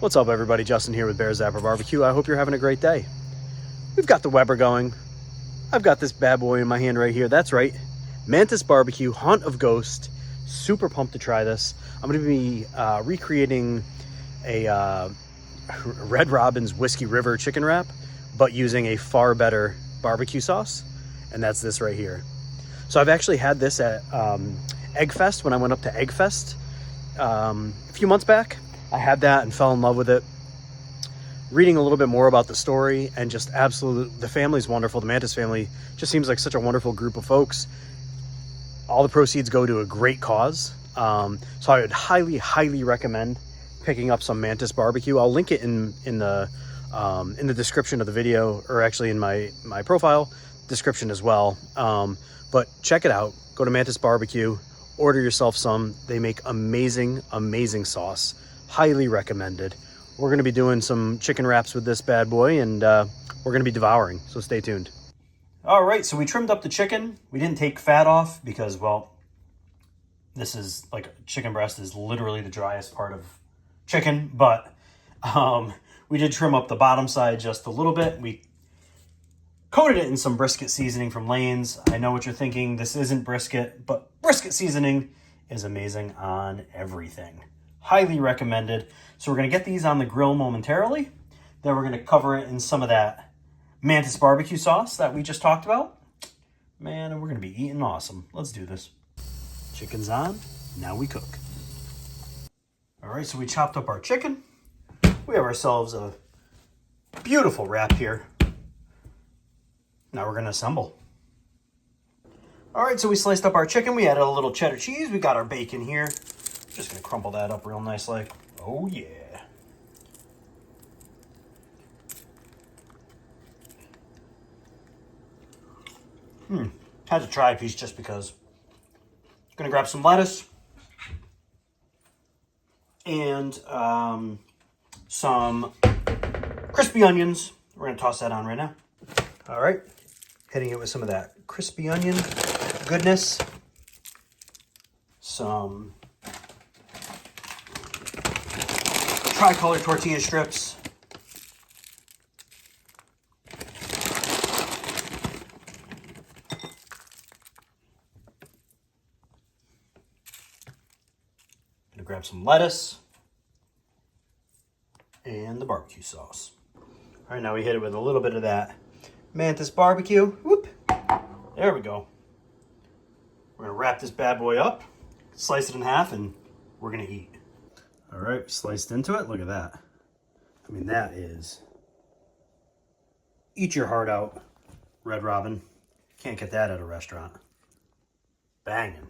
What's up, everybody? Justin here with Bear Zapper Barbecue. I hope you're having a great day. We've got the Weber going. I've got this bad boy in my hand right here. That's right, Mantis BBQ Hunt of Ghost. Super pumped to try this. I'm going to be recreating a Red Robin's Whiskey River chicken wrap, but using a far better barbecue sauce, and that's this right here. So I've actually had this at Egg Fest when I went up to Egg Fest a few months back. I had that and fell in love with it. Reading a little bit more about the story and just the family's wonderful. The Mantis family just seems like such a wonderful group of folks. All the proceeds go to a great cause. So I would highly recommend picking up some Mantis barbecue. I'll link it in the description of the video, or actually in my profile description as well. But check it out. Go to Mantis Barbecue, order yourself some. They make amazing sauce. Highly recommended. We're going to be doing some chicken wraps with this bad boy, and we're going to be devouring, so stay tuned. All right, so we trimmed up the chicken. We didn't take fat off because, well, this is like chicken breast is literally the driest part of chicken, but we did trim up the bottom side just a little bit. We coated it in some brisket seasoning from Lane's. I know what you're thinking. This isn't brisket, but brisket seasoning is amazing on everything. Highly recommended. So we're going to get these on the grill momentarily. Then we're going to cover it in some of that Mantis barbecue sauce that we just talked about. Man, and we're going to be eating awesome. Let's do this. Chicken's on. Now we cook. All right, so we chopped up our chicken. We have ourselves a beautiful wrap here. Now we're going to assemble. All right, so we sliced up our chicken. We added a little cheddar cheese. We got our bacon here. Just going to crumble that up real nice like. Oh, yeah. Had to try a piece just because. Going to grab some lettuce. And some crispy onions. We're going to toss that on right now. All right. Hitting it with some of that crispy onion goodness. Some tricolor tortilla strips. Gonna grab some lettuce and the barbecue sauce. All right, now we hit it with a little bit of that Mantis barbecue. Whoop. There we go. We're gonna wrap this bad boy up, slice it in half, and we're gonna eat. All right, sliced into it. Look at that. I mean, that is eat your heart out, Red Robin. Can't get that at a restaurant. Banging.